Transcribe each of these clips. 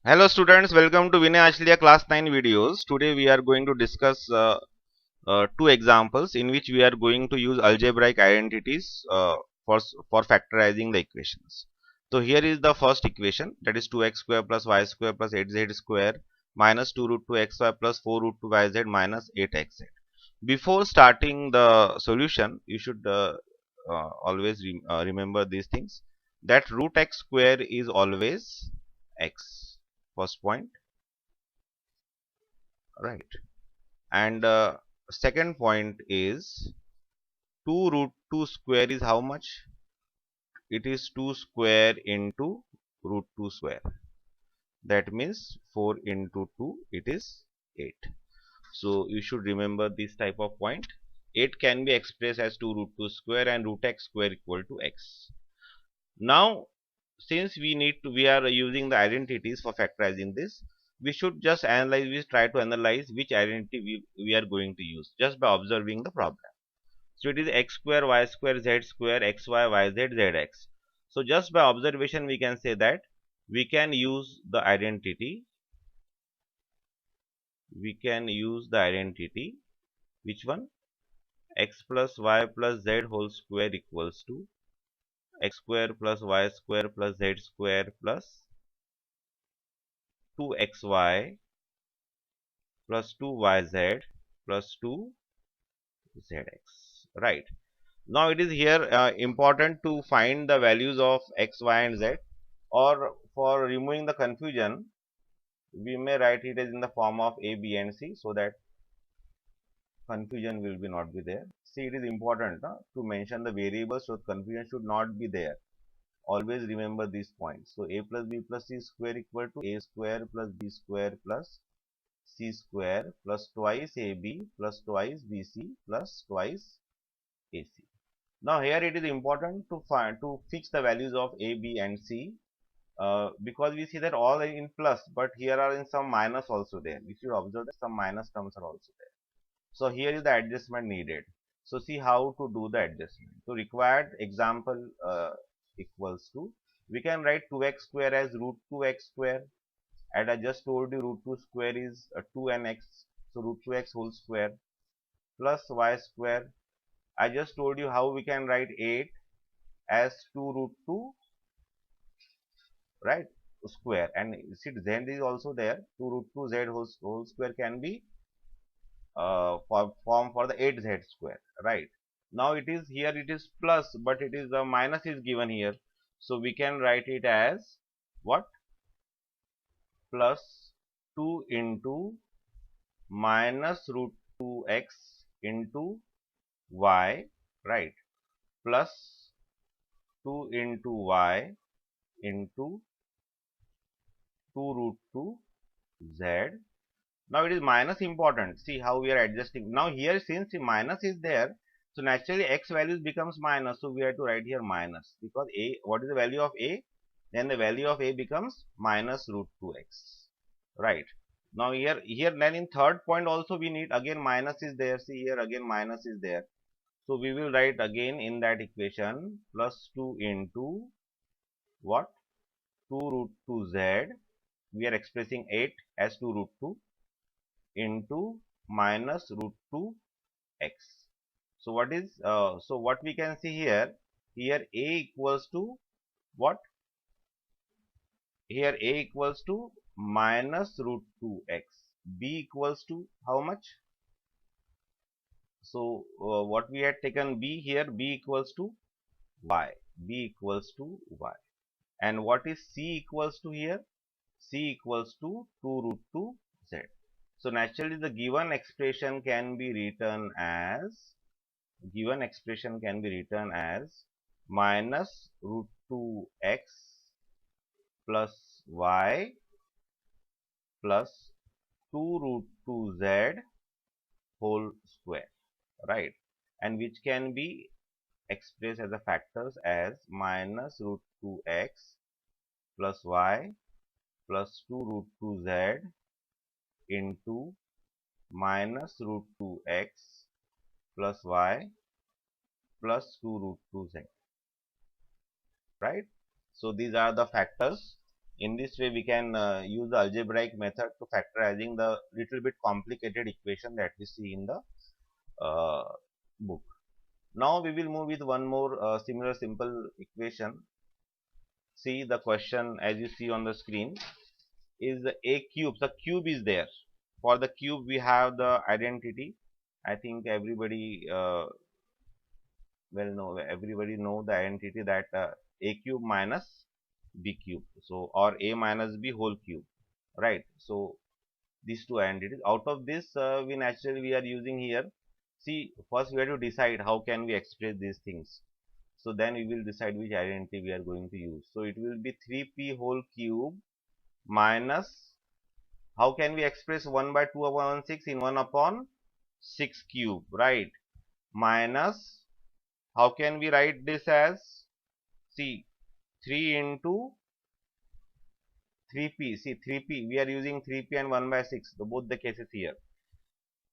Hello students, welcome to Vinay Ashliya class 9 videos. Today we are going to discuss two examples in which we are going to use algebraic identities for factorizing the equations. So here is the first equation, that is 2x square plus y square plus 8z square minus 2 root 2xy plus 4 root 2yz minus 8xz. Before starting the solution, you should always remember these things, that root x square is always x, first point, right? And second point is 2 root 2 square is how much? It is 2 square into root 2 square. That means 4 into 2, it is 8. So you should remember this type of point. 8 can be expressed as 2 root 2 square and root x square equal to x. Now, since we are using the identities for factorizing this, we should just try to analyze which identity we are going to use just by observing the problem. So it is x square, y square, z square, xy, yz, zx. So just by observation, we can say that we can use the identity. Which one? X plus y plus z whole square equals to x square plus y square plus z square plus 2xy plus 2yz plus 2zx, right? Now it is here important to find the values of x, y and z, or for removing the confusion we may write it as in the form of a, b and c, so that confusion will be not be there. See, it is important to mention the variables so confusion should not be there. Always remember these points. So a plus b plus c square equal to a square plus b square plus c square plus twice ab plus twice bc plus twice ac. Now here it is important to fix the values of a, b and c, because we see that all are in plus, but here are in some minus also there. We should observe that some minus terms are also there. So here is the adjustment needed. So see how to do the adjustment. So required example equals to, we can write 2x square as root 2x square, and I just told you root 2 square is 2nx, so root 2x whole square plus y square. I just told you how we can write 8 as 2 root 2, right, square, and see z is also there, 2 root 2 z whole square can be form for the 8z square, right? Now it is here, it is plus, but it is the minus is given here, so we can write it as what? Plus 2 into minus root 2x into y, right, plus 2 into y into 2 root 2 z. Now it is minus important. See how we are adjusting. Now here, since the minus is there, so naturally x values becomes minus. So we have to write here minus, because a, what is the value of a? Then the value of a becomes minus root 2x, right? Now here then in third point also we need again minus is there. See here again minus is there. So we will write again in that equation plus 2 into what? 2 root 2 z. We are expressing 8 as 2 root 2 into minus root 2 x. So what is so what we can see here? Here a equals to what? Here a equals to minus root 2 x. B equals to how much? So what we had taken b here, b equals to y. B equals to y. And what is c equals to here? C equals to 2 root 2 z. So naturally the given expression can be written as minus root 2x plus y plus 2 root 2z whole square, right? And which can be expressed as the factors as minus root 2x plus y plus 2 root 2z into minus root 2x plus y plus 2 root 2z, right? So these are the factors In this way, we can use the algebraic method to factorizing the little bit complicated equation that we see in the book. Now we will move with one more similar simple equation. See the question as you see on the screen is a cube. The cube is there. For the cube, we have the identity. I think everybody everybody know the identity that a cube minus b cube. So or a minus b whole cube, right? So these two identities. Out of this, we are using here. See, first we have to decide how can we express these things. So then we will decide which identity we are going to use. So it will be 3p whole cube minus, how can we express 1 by 2 upon 6 in 1 upon 6 cube, right? Minus, how can we write this as, see, 3 into 3p, see 3p, we are using 3p and 1 by 6, both the cases here,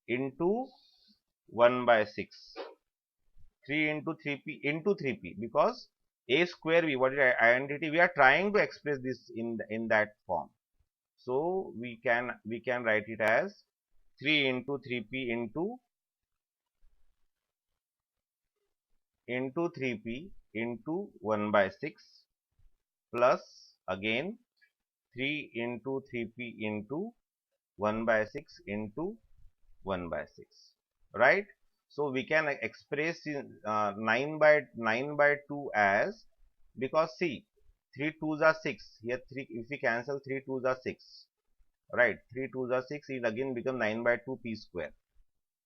into 1 by 6, 3 into 3p into 3p, because a square b, what is identity, we are trying to express this in that form. So we can write it as 3 into 3p into 3p into 1 by 6 plus again 3 into 3p into 1 by 6 into 1 by 6, right? So we can express in 9 by 2 as, because see 3 2s are 6 here, 3 if we cancel 3 2s are 6, right? 3 2s are 6, it again become 9 by 2 p square.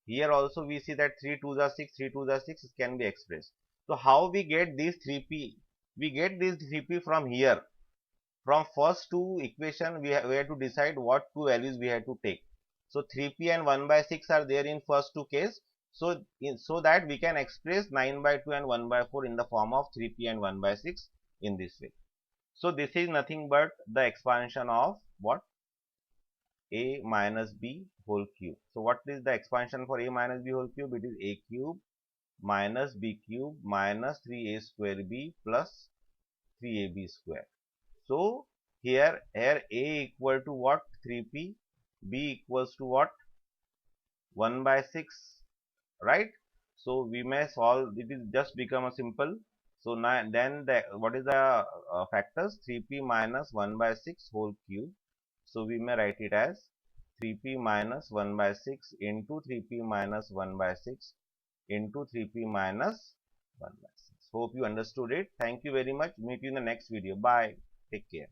Here also we see that 3 2s are 6, 3 2s are 6 can be expressed. So how we get these 3p? We get this 3p from here. From first two equation we have to decide what two values we have to take. So 3p and 1 by 6 are there in first two case. So so that we can express 9 by 2 and 1 by 4 in the form of 3p and 1 by 6 in this way. So this is nothing but the expansion of what? A minus b whole cube. So what is the expansion for a minus b whole cube? It is a cube minus b cube minus 3a square b plus 3ab square. So here a equal to what? 3p, b equals to what? 1 by 6, right? So we may solve, it is just become a simple. So now then what is the factors? 3p minus 1 by 6 whole cube. So we may write it as 3p minus 1 by 6 into 3p minus 1 by 6 into 3p minus 1 by 6. Hope you understood it. Thank you very much. Meet you in the next video. Bye. Take care.